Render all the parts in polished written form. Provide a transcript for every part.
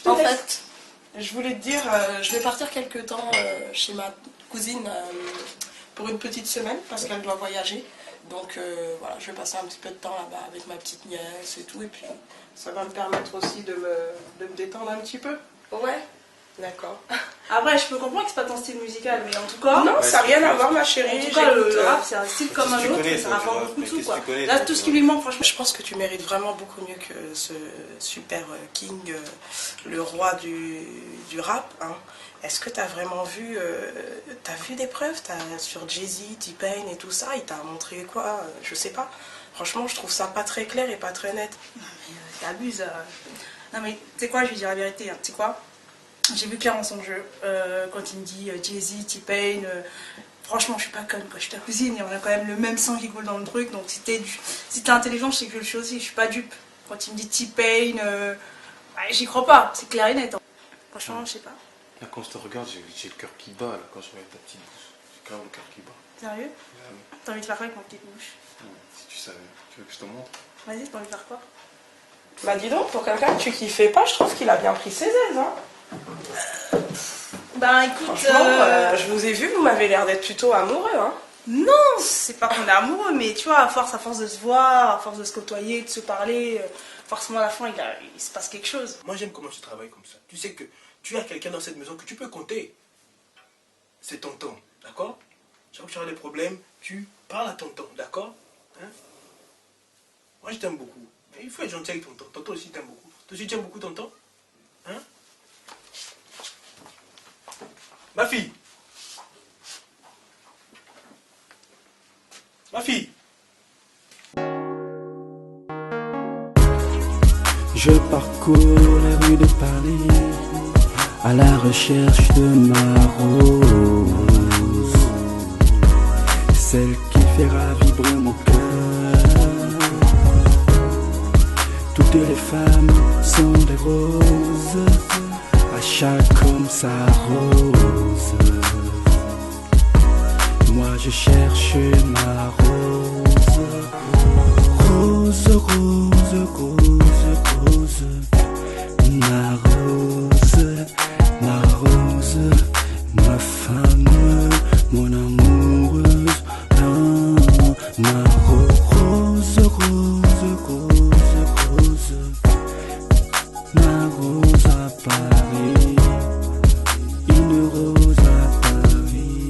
En fait, je voulais te dire, je vais partir quelque temps chez ma cousine pour une petite semaine parce qu'elle doit voyager. Donc voilà, je vais passer un petit peu de temps là-bas avec ma petite nièce et tout. Et puis ça va me permettre aussi de me détendre un petit peu. Ouais. D'accord. Après, je peux comprendre que c'est pas ton style musical, mais en tout cas... Non, ça n'a rien à voir, ma chérie. En tout cas, le rap, c'est un style comme un autre, ça rapporte beaucoup de sous, quoi. Là, tout ce qui lui manque, franchement... Je pense que tu mérites vraiment beaucoup mieux que ce super king, le roi du rap. Hein. Est-ce que tu as vraiment vu... t'as vu des preuves sur Jay-Z, T-Pain et tout ça? Il t'a montré quoi? Je sais pas. Franchement, je trouve ça pas très clair et pas très net. Non, mais t'abuses. Non, mais tu sais quoi, je vais dire la vérité. Hein. Tu sais quoi? J'ai vu clair dans son jeu, quand il me dit Jay-Z, T-Pain, franchement je suis pas conne, quoi. Je suis ta cousine, et on a quand même le même sang qui coule dans le truc, donc si t'es intelligent, je sais que je le suis aussi, je suis pas dupe. Quand il me dit T-Pain, j'y crois pas, c'est clair et net. Hein. Franchement, je sais pas. Là, quand je te regarde, j'ai le cœur qui bat, là, quand je regarde ta petite bouche. J'ai quand même le cœur qui bat. Sérieux? Ouais. T'as envie de faire quoi avec ma petite bouche? Si tu savais, tu veux que je te montre? Vas-y, t'as envie de faire quoi? Bah dis donc, pour quelqu'un que tu kiffais pas, je trouve qu'il a bien pris ses aises, hein. Bah écoute, franchement, je vous ai vu, vous m'avez l'air d'être plutôt amoureux, hein. Non, c'est pas qu'on est amoureux, mais tu vois, à force de se voir, à force de se côtoyer, de se parler, forcément à la fin, il se passe quelque chose. Moi j'aime comment tu travailles comme ça. Tu sais que tu as quelqu'un dans cette maison que tu peux compter. C'est tonton, d'accord? Chaque fois que tu as des problèmes, tu parles à tonton, d'accord? Hein? Moi je t'aime beaucoup. Mais il faut être gentil avec tonton. Tonton aussi t'aime beaucoup. Toi aussi tu aimes beaucoup tonton? Hein? Ma fille! Ma fille! Je parcours les rues de Paris à la recherche de ma rose, celle qui fera vibrer mon cœur. Toutes les femmes sont des roses, à chaque homme sa rose. Moi je cherche ma rose, rose, rose, rose, rose. Ma rose, ma rose, ma femme, mon amoureuse. Non, ma rose, rose, rose, rose. Ma rose à Paris, une rose à Paris.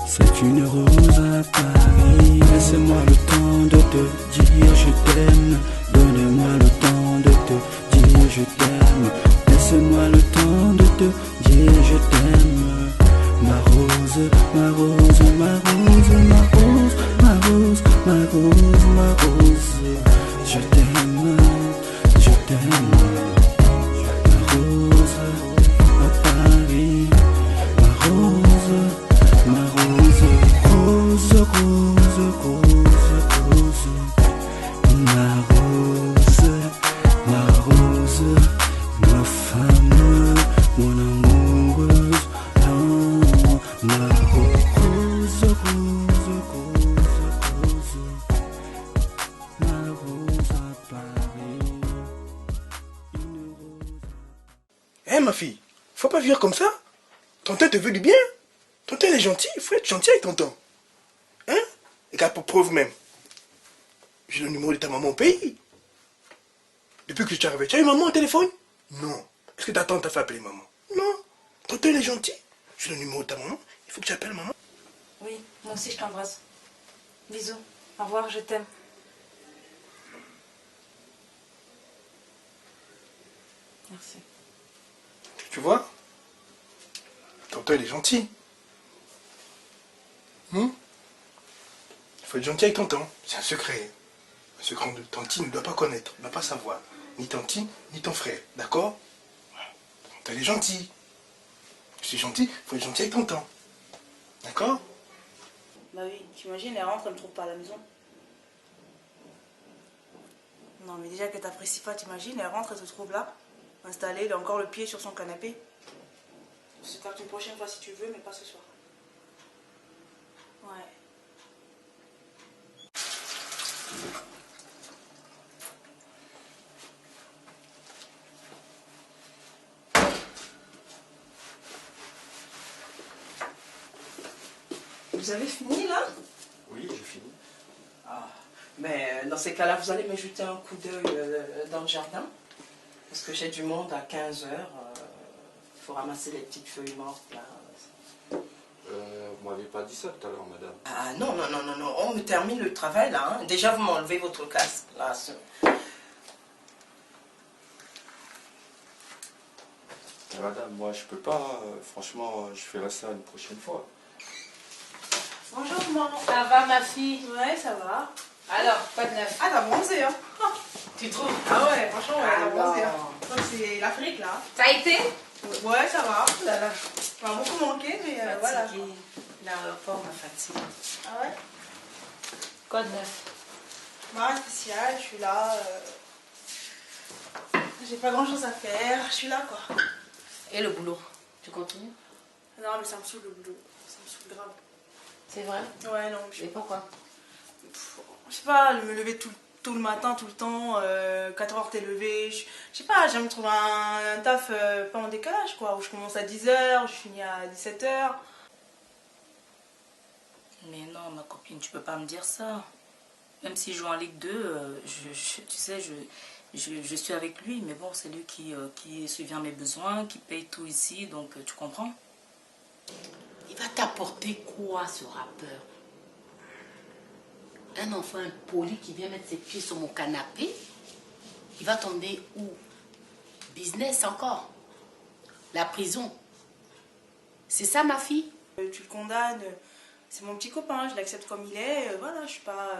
C'est une rose à Paris. Laisse-moi le temps de te dire je t'aime. Donne-moi le temps de te dire je t'aime. Laisse-moi le temps de te dire je t'aime. Ma rose, ma rose, ma rose, ma rose, ma rose, ma rose, ma rose. Je t'aime, je t'aime. Ma rose à Paris. Ma rose, ma rose, rose, rose, rose, rose. Ma rose, ma femme, mon amoureuse. Non, ma rose, rose, rose, rose. Ma rose à Paris. Une rose. Eh ma fille, faut pas vivre comme ça. Tonton te veut du bien. Tonton il est gentil, il faut être gentil avec tonton. Hein? Et car pour preuve même, j'ai le numéro de ta maman au pays. Depuis que je suis arrivé, tu as eu maman au téléphone? Non. Est-ce que ta tante t'a fait appeler maman? Non. Tonton il est gentil. J'ai le numéro de ta maman, il faut que tu appelles maman. Oui, moi aussi je t'embrasse. Bisous, au revoir, je t'aime. Merci. Tu vois? Tonton il est gentil. Il faut être gentil avec tonton. C'est un secret. Un secret que Tanti ne doit pas connaître, ne doit pas savoir. Ni Tanti, ni ton frère. D'accord? Tonton il est gentil. Je suis gentil, il faut être gentil avec tonton. D'accord? Bah oui, t'imagines, elle rentre, elle me trouve pas à la maison. Non mais déjà que t'apprécies pas, t'imagines, elle rentre, elle se trouve là, installée, elle a encore le pied sur son canapé. C'est faire une prochaine fois si tu veux, mais pas ce soir. Ouais. Vous avez fini là? Oui, j'ai fini. Ah, mais dans ces cas-là, vous allez me jeter un coup d'œil dans le jardin. Parce que j'ai du monde à 15 heures. Il faut ramasser les petites feuilles mortes là. Vous m'avez pas dit ça tout à l'heure, madame. Ah non, non, non, non, non. On me termine le travail là. Hein. Déjà, vous m'enlevez votre casque là. Madame, moi je peux pas. Franchement, je ferai ça une prochaine fois. Bonjour, maman. Ça va ma fille? Ouais, ça va. Alors, pas de neuf. Ah, t'as bronzé, hein? Tu trouves? Ah ouais, franchement, ouais, t'as Ah bronzé. non. Hein. Je crois que c'est l'Afrique là. Ça a été? Ouais, ça va. Oh là là. Ça m'a beaucoup manqué, mais voilà. Fatiguée. L'aéroport m'a fatiguée. Ah ouais? Quoi de neuf? Rien de spécial, je suis là. J'ai pas grand chose à faire, je suis là quoi. Et le boulot? Tu continues? Non, mais ça me saoule le boulot. Ça me saoule grave. C'est vrai? Ouais, non. Et pourquoi? Je sais pas, me lever tout le matin, tout le temps, 4 heures t'es levé. Je sais pas, j'aime trouver un taf pas en décalage quoi, où je commence à 10 h, je finis à 17 h. Mais non, ma copine, tu peux pas me dire ça. Même si je joue en Ligue 2, tu sais, je suis avec lui, mais bon, c'est lui qui subvient mes besoins, qui paye tout ici, donc tu comprends? Il va t'apporter quoi, ce rappeur? Un enfant impoli qui vient mettre ses pieds sur mon canapé? Il va tomber où? Business encore? La prison? C'est ça, ma fille? Tu le condamnes, c'est mon petit copain, je l'accepte comme il est, voilà, je suis pas...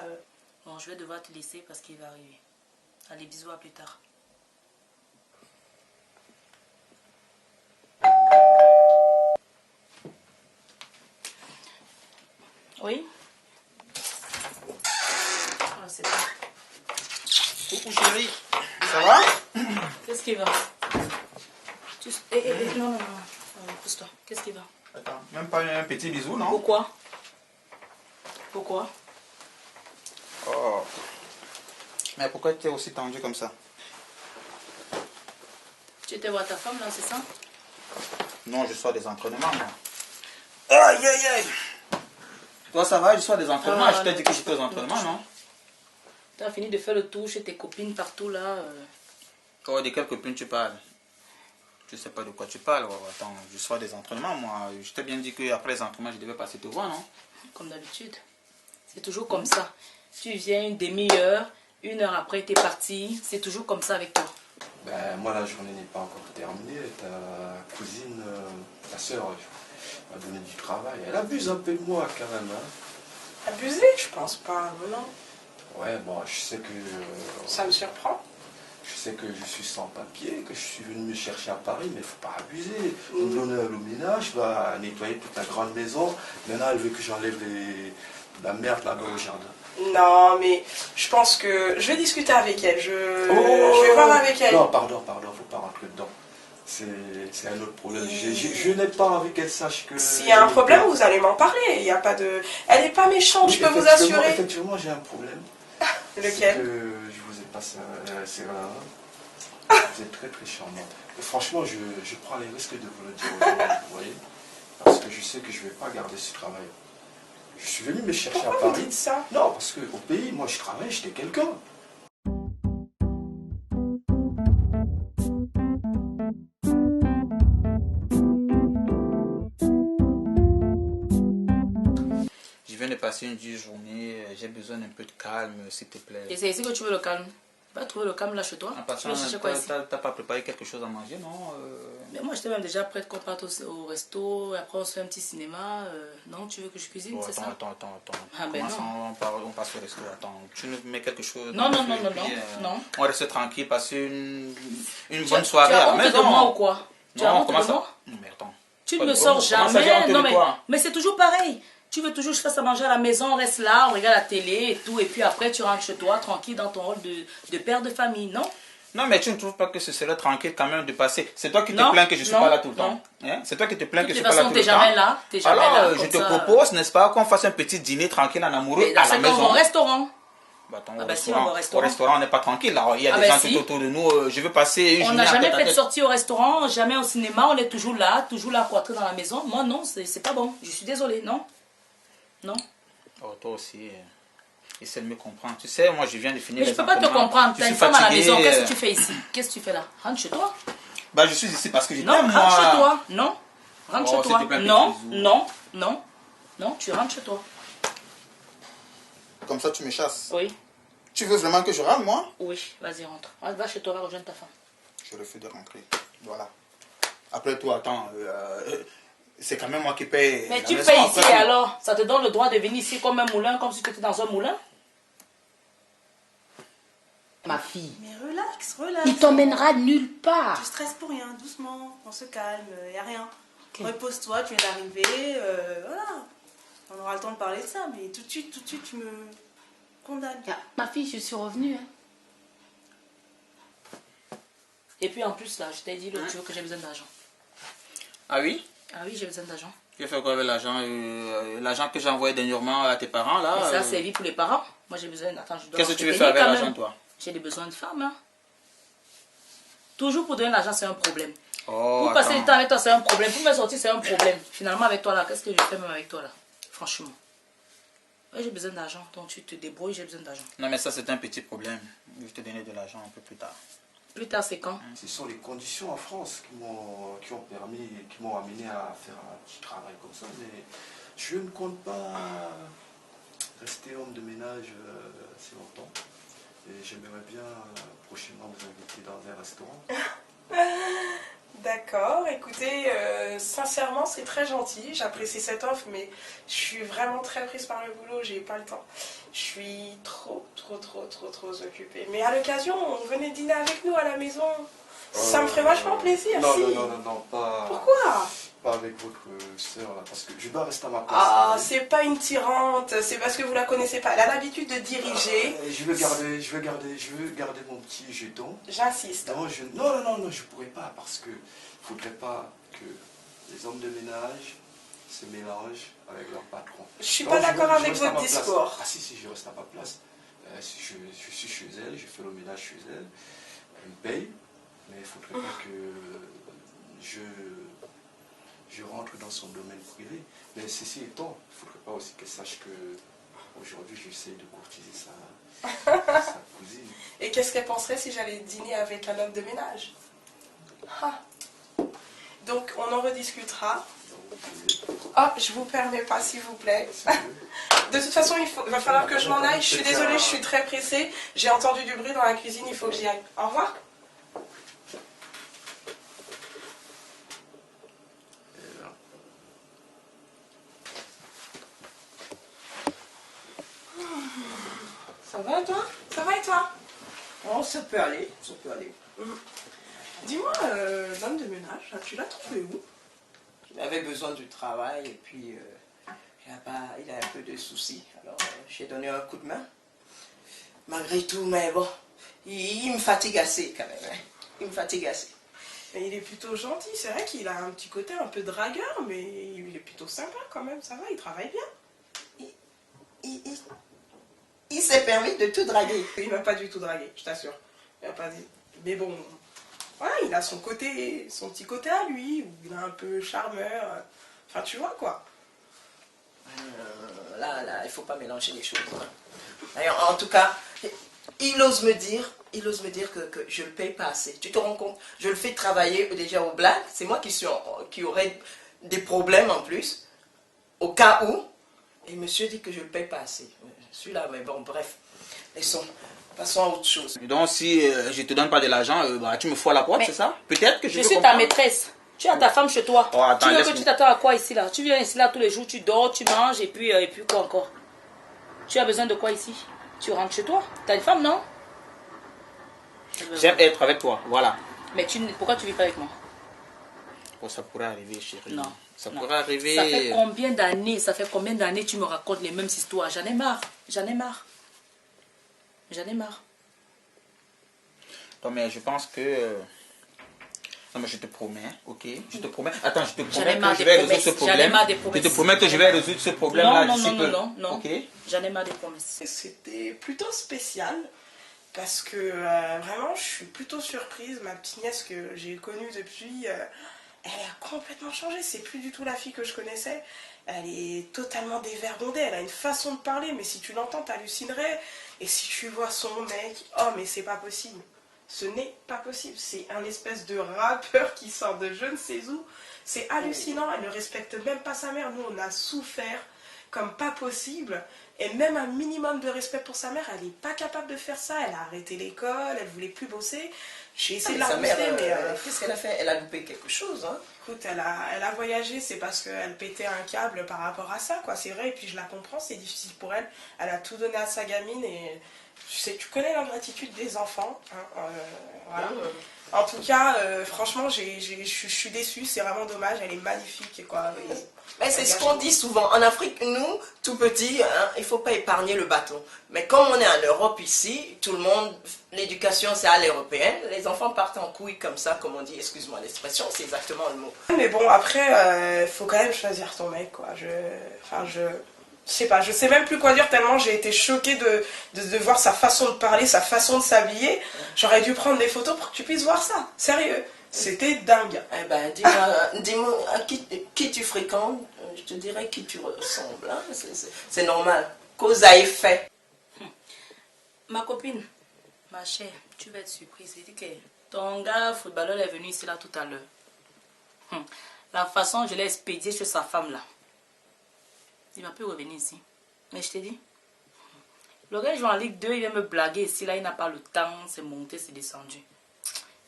Bon, je vais devoir te laisser parce qu'il va arriver. Allez, bisous, à plus tard. Oui? Ah, c'est bon. Coucou chérie, ça va? Qu'est-ce qui va? Non, non, non. Pousse-toi. Qu'est-ce qui va? Attends, même pas un petit bisou, non? Pourquoi? Pourquoi? Oh. Mais pourquoi tu es aussi tendu comme ça? Tu étais voir ta femme là, c'est ça? Non, je sors des entraînements, moi. Aïe, aïe, aïe. Toi, ça va? Je sors des entraînements. Ah, je t'ai non. dit que j'étais aux entraînements, non? Tu as fini de faire le tour chez tes copines partout là. Oh, de quelle copine tu parles? Je sais pas de quoi tu parles. Oh, attends, je sors des entraînements, moi. Je t'ai bien dit qu'après les entraînements, je devais passer te voir, non? Comme d'habitude. C'est toujours comme ça. Tu viens une demi-heure, 1 heure après, tu es parti. C'est toujours comme ça avec toi. Ben, moi, la journée n'est pas encore terminée. Ta cousine, ta soeur, m'a donné du travail. Elle abuse un peu de moi quand même. Hein. Abusé, je pense pas, non. Ouais, bon, je sais que. Ça me surprend. Je sais que je suis sans papier, que je suis venu me chercher à Paris, mais il ne faut pas abuser. On me donne le ménage, je vais nettoyer toute la grande maison. Maintenant, elle veut que j'enlève la merde là-bas au jardin. Non, mais je pense que je vais discuter avec elle. Je vais voir avec elle. Non, pardon, faut pas rentrer dedans. C'est un autre problème. Je n'ai pas envie qu'elle sache que... S'il y a un problème, vous allez m'en parler. Il y a pas de... Elle n'est pas méchante, Oui, je peux vous assurer. Effectivement, j'ai un problème. Lequel? C'est que je vous ai passé vous êtes très très charmante. Et franchement, je prends les risques de vous le dire aujourd'hui, vous voyez. Parce que je sais que je ne vais pas garder ce travail. Je suis venu me chercher Pourquoi à vous Paris. dites ça? Non, parce qu'au pays, moi je travaille, j'étais quelqu'un. Je viens de passer une dure journée. J'ai besoin d'un peu de calme, s'il te plaît. Et c'est ici que tu veux le calme. Tu vas trouver le calme là chez toi. En Tu passant, vas chercher quoi ici? t'as pas préparé quelque chose à manger, non? Mais moi, j'étais même déjà prête qu'on parte au resto. Et après, on se fait un petit cinéma. Non, tu veux que je cuisine, Oh, c'est ça? attends. Ah, ben Comment ça, non. on passe au resto? Attends, tu nous mets quelque chose Non, dans non, le non, feu, non, et puis, non. On reste tranquille, passer une Tu bonne as- soirée tu as à la honte maison. de moi ou quoi? Tu as Non, honte comment de ça? moi? Non, mais attends. Tu Pas ne me de sors honte. Comment ça, j'ai jamais. honte de Non, quoi? mais c'est toujours pareil. Tu veux toujours que je fasse à manger à la maison, on reste là, on regarde la télé et tout. Et puis après, tu rentres chez toi, tranquille, dans ton rôle de père de famille, non? Non, mais tu ne trouves pas que ce serait tranquille quand même de passer? C'est toi qui te Non, plains que je ne suis non, pas là tout le non. temps. Hein? C'est toi qui te plains que De je toute ne suis pas là façon, tout t'es le temps. jamais là. T'es jamais Alors, là. je comme te ça. propose, n'est-ce pas, qu'on fasse un petit dîner tranquille en amoureux Mais dans à ce la cas, on va maison. au restaurant. Bah, attends, Ah au, bah si, on restaurant, va au restaurant. au restaurant, on n'est pas tranquille. Là. Il y a Ah des bah gens si. tout autour de nous. Je veux passer une On journée n'a à jamais tête à fait de tête. sortie au restaurant, jamais au cinéma, on est toujours là, cloîtré dans la maison. Moi, non, c'est pas bon. Je suis désolée, non? Non. Oh, toi aussi, essaie de me comprendre. Tu sais, moi, je viens de finir Mais je les peux pas te entraînements. comprendre. Je T'as suis une femme à la fatigué, maison. Qu'est-ce que tu fais ici? Qu'est-ce que tu fais là? Rentre chez toi. Bah, je suis ici parce que je Non, t'aime, moi. rentre chez toi. Non. Rentre Oh, chez s'il toi. te plaît, Non, petit bisou. non, non. Non, tu rentres chez toi. Comme ça, tu me chasses. Oui. Tu veux vraiment que je rentre, moi? Oui, vas-y, rentre. Va chez toi, va rejoindre ta femme. Je refuse de rentrer. Voilà. Après toi, attends, c'est quand même moi qui paye. Mais la tu maison, fais après. ici alors? Ça te donne le droit de venir ici comme un moulin, comme si tu étais dans un moulin? Ma fille, Mais relax, relax. il t'emmènera nulle part. Tu stresses pour rien, doucement, on se calme, y a rien. Ok. Repose-toi, tu viens d'arriver, voilà. On aura le temps de parler de ça, mais tout de suite, tu me condamnes. Ah, ma fille, je suis revenue. Hein. Et puis en plus, là, je t'ai dit l'autre jour que j'ai besoin d'argent. Ah oui? Ah oui, j'ai besoin d'argent. Tu as fait quoi avec l'argent? L'argent que j'ai envoyé dernièrement à tes parents, là? Mais ça, c'est vie pour les parents. Moi, j'ai besoin. Attends, je dois. Qu'est-ce que tu veux te faire payer avec quand l'argent, même. toi? J'ai des besoins de femmes. Hein. Toujours pour donner l'argent, c'est un problème. Oh, Pour passer attends. du temps avec toi, c'est un problème. Pour me sortir, c'est un problème. Finalement, avec toi, là, qu'est-ce que je fais même avec toi, là? Franchement. Ouais, j'ai besoin d'argent. Donc, tu te débrouilles, j'ai besoin d'argent. Non, mais ça, c'est un petit problème. Je vais te donner de l'argent un peu plus tard. Plus tard, c'est quand? Ce sont les conditions en France qui m'ont amené à faire un petit travail comme ça. Mais je ne compte pas rester homme de ménage assez longtemps. Et j'aimerais bien prochainement vous inviter dans un restaurant. D'accord, écoutez, sincèrement c'est très gentil, j'apprécie cette offre, mais je suis vraiment très prise par le boulot, j'ai pas le temps. Je suis trop occupée. Mais à l'occasion, venez dîner avec nous à la maison. Ça me ferait vachement plaisir, Non, si. non, pas. Pourquoi? Pas avec votre soeur là, parce que je dois rester à ma place. Ah, c'est pas une tyrante, c'est parce que vous la connaissez pas. Elle a l'habitude de diriger. Je veux garder mon petit jeton. J'insiste. Non, je pourrais pas parce que faudrait pas que les hommes de ménage se mélangent avec leur patron. Je suis Non, pas d'accord avec reste à votre ma place. discours. Ah si, je reste à ma place. Si je suis chez elle, je fais le ménage chez elle, elle me paye, mais il faudrait pas que je rentre dans son domaine privé. Mais ceci étant, il ne faudrait pas aussi qu'elle sache que aujourd'hui j'essaie de courtiser sa cousine. Et qu'est-ce qu'elle penserait si j'allais dîner avec un homme de ménage? Ah. Donc on en rediscutera. Ah, je vous permets pas, s'il vous plaît. De toute façon, il va falloir que je m'en aille. Je suis désolée, je suis très pressée. J'ai entendu du bruit dans la cuisine, il faut que j'y aille. Au revoir. Ça va et toi? Ça va et toi? Oh, ça peut aller, ça peut aller. Dis-moi, l'homme de ménage, là, tu l'as trouvé où? Il avait besoin du travail et puis il a un peu de soucis. Alors j'ai donné un coup de main. Malgré tout, mais bon, il me fatigue assez quand même. Hein. Il me fatigue assez. Mais il est plutôt gentil, c'est vrai qu'il a un petit côté un peu dragueur, mais il est plutôt sympa quand même, ça va, il travaille bien. Il s'est permis de tout draguer. Il m'a pas du tout dragué, je t'assure. Il m'a pas dit. Mais bon, voilà, il a son petit côté à lui, où il est un peu charmeur. Enfin, tu vois quoi. Là, il faut pas mélanger les choses. Hein. D'ailleurs, en tout cas, il ose me dire que je le paye pas assez. Tu te rends compte? Je le fais travailler déjà au black. C'est moi qui aurais des problèmes en plus, au cas où. Et monsieur dit que je le paye pas assez. Je suis là, mais bon, bref. Passons à autre chose. Donc, si je te donne pas de l'argent, tu me fous à la porte, Mais c'est ça? Peut-être que Je suis ta maîtresse. Tu as ta femme chez toi. Oh, attends, tu veux que laisse-moi. tu t'attends à quoi ici là? Tu viens ici là tous les jours, tu dors, tu manges et puis quoi encore? Tu as besoin de quoi ici? Tu rentres chez toi? Tu as une femme, non? J'aime être avec toi, voilà. Mais pourquoi tu vis pas avec moi? Oh, ça pourrait arriver, chérie. Non. Ça Non. pourrait arriver. Ça fait combien d'années tu me racontes les mêmes histoires? J'en ai marre. J'en ai marre. Non, mais je pense que... Non, mais je te promets, ok? Je te promets. Attends, je te J'en ai promets marre que je des vais résoudre ce promesses. J'en ai problème. marre des Je promesses. te promets que je vais résoudre ce problème-là d'ici peu. Non. Ok? J'en ai marre des promesses. C'était plutôt spécial, parce que vraiment, je suis plutôt surprise. Ma petite nièce que j'ai connue depuis, elle a complètement changé. C'est plus du tout la fille que je connaissais. Elle est totalement dévergondée. Elle a une façon de parler, mais si tu l'entends, t'hallucinerais. Et si tu vois son mec, oh, mais c'est pas possible. Ce n'est pas possible. C'est un espèce de rappeur qui sort de je ne sais où. C'est hallucinant. Elle ne respecte même pas sa mère. Nous, on a souffert comme pas possible. Et même un minimum de respect pour sa mère, elle n'est pas capable de faire ça. Elle a arrêté l'école, elle voulait plus bosser. J'ai essayé de la Sa mère, repousser, mais... qu'est-ce qu'elle a fait? Elle a loupé quelque chose, hein? Écoute, elle a voyagé, c'est parce qu'elle pétait un câble par rapport à ça, quoi. C'est vrai, et puis je la comprends, c'est difficile pour elle. Elle a tout donné à sa gamine et tu connais l'ingratitude des enfants. Hein, voilà. En tout cas, franchement, je suis déçue, c'est vraiment dommage, elle est magnifique, quoi. Mais c'est ce qu'on dit souvent. En Afrique, nous, tout petits, hein, il ne faut pas épargner le bâton. Mais comme on est en Europe ici, tout le monde, l'éducation c'est à l'européenne. Les enfants partent en couille comme ça, comme on dit, excuse-moi l'expression, c'est exactement le mot. Mais bon, après, faut quand même choisir ton mec, quoi. Je sais pas, je sais même plus quoi dire tellement j'ai été choquée de voir sa façon de parler, sa façon de s'habiller. J'aurais dû prendre des photos pour que tu puisses voir ça. Sérieux. C'était dingue. Eh ben, dis-moi à qui tu fréquentes, je te dirai qui tu ressembles. Hein? C'est normal. Cause à effet. Ma copine, ma chère, tu vas être surprise. Il dit que ton gars footballeur est venu ici là tout à l'heure. La façon dont je l'ai expédié chez sa femme là, il va plus revenir ici. Mais je t'ai dit, le gars joue en Ligue 2, il vient me blaguer ici là, il n'a pas le temps, c'est monté, c'est descendu.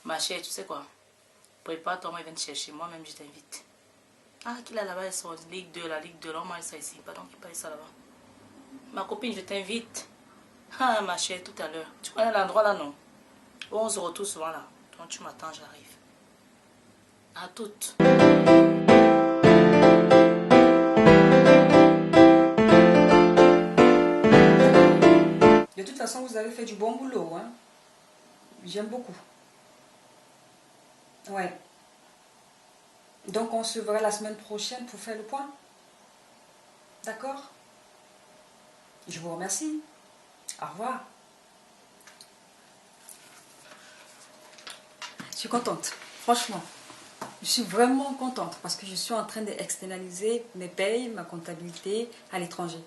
Ma chère, tu sais quoi? Prépare-toi, moi, il vient te chercher. Moi-même, je t'invite. Ah, qu'il a là-bas, ils sont Ligue 2, la Ligue 2. Là, moi, ça ici. Pardon, qu'il paye ça là-bas. Ma copine, je t'invite. Ah, ma chère, tout à l'heure. Tu connais l'endroit là, non? Où on se retrouve souvent là. Donc, tu m'attends, j'arrive. À toutes. De toute façon, vous avez fait du bon boulot, hein? J'aime beaucoup. Ouais. Donc on se verra la semaine prochaine pour faire le point. D'accord? Je vous remercie. Au revoir. Je suis contente. Franchement. Je suis vraiment contente parce que je suis en train d'externaliser mes payes, ma comptabilité à l'étranger.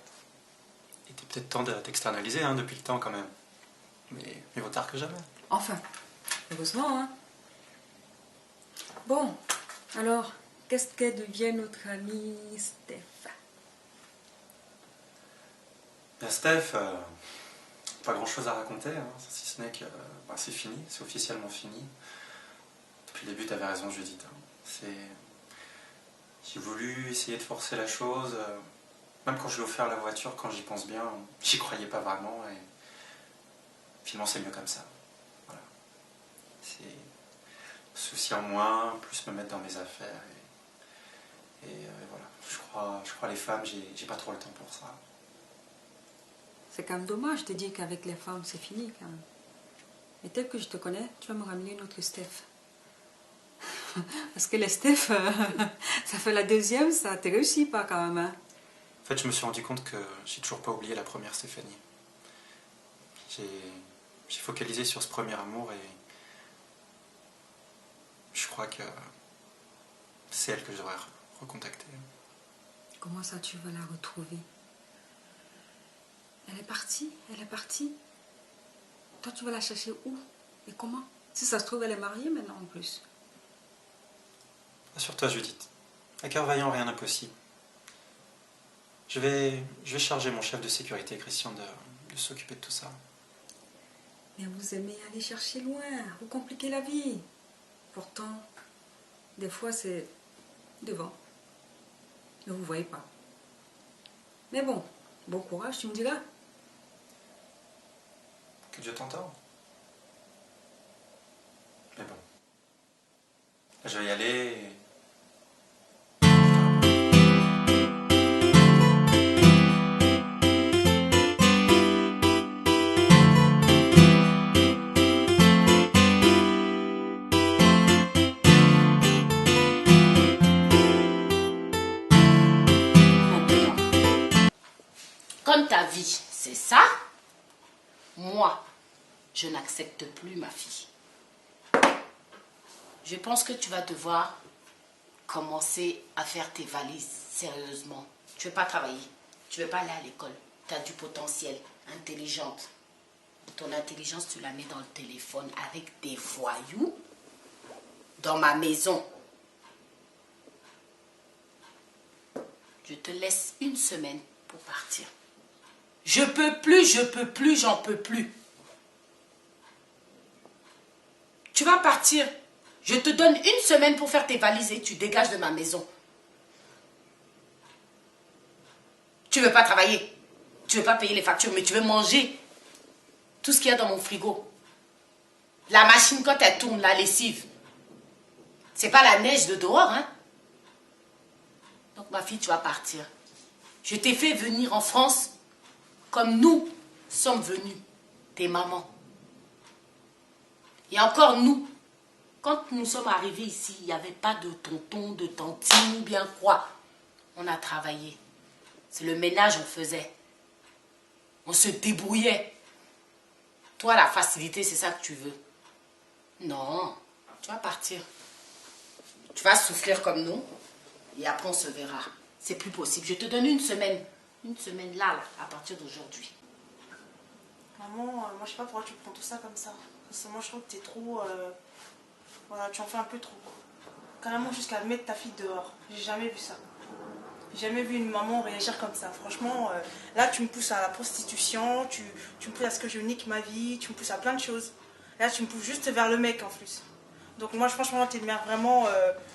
Il était peut-être temps d'externaliser hein, depuis le temps quand même. Mais vaut tard que jamais. Enfin, heureusement, hein. Bon, alors, qu'est-ce qu'elle devient notre ami Steph? Ben Steph, pas grand-chose à raconter, hein, si ce n'est que c'est fini, c'est officiellement fini. Depuis le début, tu avais raison, Judith. Hein. J'ai voulu essayer de forcer la chose. Même quand je lui ai offert la voiture, quand j'y pense bien, j'y croyais pas vraiment. Et finalement, c'est mieux comme ça. Voilà. C'est souci en moins, plus me mettre dans mes affaires. Et voilà. Je crois les femmes, j'ai pas trop le temps pour ça. C'est quand même dommage de dire qu'avec les femmes, c'est fini quand même. Et tel que je te connais, tu vas me ramener une autre Steph. Parce que les Steph, ça fait la deuxième, ça te réussit pas quand même. Hein. En fait, je me suis rendu compte que j'ai toujours pas oublié la première Stéphanie. J'ai focalisé sur ce premier amour et je crois que c'est elle que je devrais recontacter. Comment ça, tu vas la retrouver? Elle est partie, elle est partie. Toi, tu vas la chercher où et comment? Si ça se trouve, elle est mariée maintenant en plus. Rassure-toi, Judith. À cœur vaillant, rien d'impossible. Je vais charger mon chef de sécurité, Christian, de s'occuper de tout ça. Mais vous aimez aller chercher loin, vous compliquez la vie. Pourtant, des fois, c'est devant. Ne vous voyez pas. Mais bon, bon courage, tu me diras. Que Dieu t'entende. Mais bon. Je vais y aller et... Comme ta vie, c'est ça, moi, je n'accepte plus ma fille. Je pense que tu vas devoir commencer à faire tes valises sérieusement. Tu veux pas travailler, tu veux pas aller à l'école. Tu as du potentiel, intelligente. Ton intelligence, tu la mets dans le téléphone avec des voyous dans ma maison. Je te laisse 1 semaine pour partir. Je peux plus, j'en peux plus. Tu vas partir. Je te donne 1 semaine pour faire tes valises et tu dégages de ma maison. Tu veux pas travailler. Tu veux pas payer les factures, mais tu veux manger tout ce qu'il y a dans mon frigo. La machine, quand elle tourne, la lessive, c'est pas la neige de dehors, hein? Donc, ma fille, tu vas partir. Je t'ai fait venir en France comme nous sommes venus, tes mamans. Et encore nous, quand nous sommes arrivés ici, il n'y avait pas de tonton, de tantine, ou bien quoi. On a travaillé. C'est le ménage on faisait. On se débrouillait. Toi, la facilité, c'est ça que tu veux. Non, tu vas partir. Tu vas souffrir comme nous. Et après, on se verra. C'est plus possible. Je te donne 1 semaine. 1 semaine là, à partir d'aujourd'hui. Maman, moi je sais pas pourquoi tu prends tout ça comme ça. Parce que moi je trouve que t'es trop... voilà, tu en fais un peu trop. Carrément jusqu'à mettre ta fille dehors. J'ai jamais vu ça. J'ai jamais vu une maman réagir comme ça. Franchement, là tu me pousses à la prostitution, tu me pousses à ce que je nique ma vie, tu me pousses à plein de choses. Là tu me pousses juste vers le mec en plus. Donc moi franchement t'es une mère vraiment...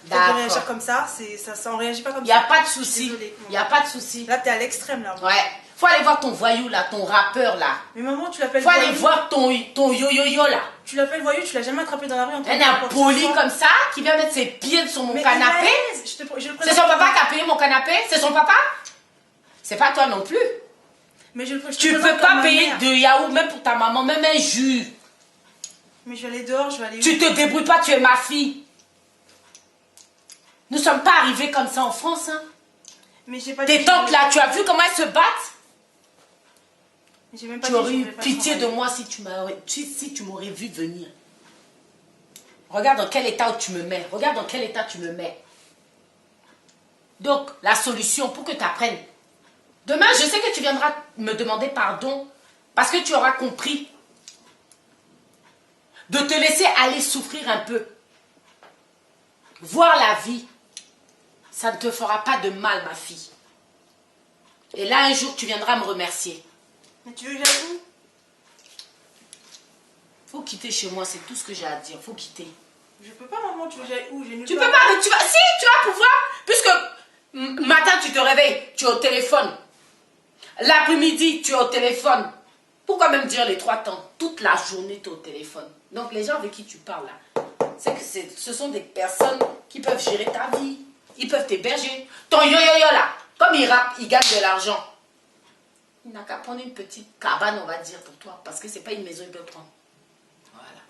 de réagir comme ça, ça on réagit pas comme ça. Il n'y a pas de souci. Il n'y a pas de souci. Là t'es à l'extrême là. Ouais. Faut aller voir ton voyou là, ton rappeur là. Mais maman, tu l'appelles voyou. Faut voyou. aller voir ton yo-yo-yo là. Tu l'appelles voyou, tu l'as jamais attrapé dans la rue en train de un poli comme ça, qui vient mettre ses pieds sur mon canapé. C'est son papa qui a payé mon canapé. C'est son papa. C'est pas toi non plus. Mais tu peux pas payer de yaourt même pour ta maman, même un jus. Mais je vais aller dehors, je vais aller... Tu te débrouilles pas, tu es ma fille. Nous sommes pas arrivés comme ça en France, hein. Mais j'ai pas tes tantes là, tu as vu comment elles se battent? Même pas tu aurais eu pitié de moi si tu m'aurais vu venir. Regarde dans quel état tu me mets. Regarde dans quel état tu me mets. Donc, la solution pour que tu apprennes. Demain, je sais que tu viendras me demander pardon parce que tu auras compris de te laisser aller souffrir un peu. Voir la vie, ça ne te fera pas de mal, ma fille. Et là, un jour, tu viendras me remercier. Mais tu veux que j'aille où? Faut quitter chez moi, c'est tout ce que j'ai à dire. Faut quitter. Je peux pas, maman, tu veux que j'aille où? Tu peux pas, mais tu vas... Si, tu vas pouvoir. Puisque matin, tu te réveilles, tu es au téléphone. L'après-midi, tu es au téléphone. Pourquoi même dire les 3 temps? Toute la journée, tu es au téléphone. Donc, les gens avec qui tu parles là, c'est que ce sont des personnes qui peuvent gérer ta vie. Ils peuvent t'héberger. Ton yo-yo-yo là, comme il rappe, il gagne de l'argent. Il n'a qu'à prendre une petite cabane, on va dire, pour toi. Parce que c'est pas une maison, il peut prendre. Voilà.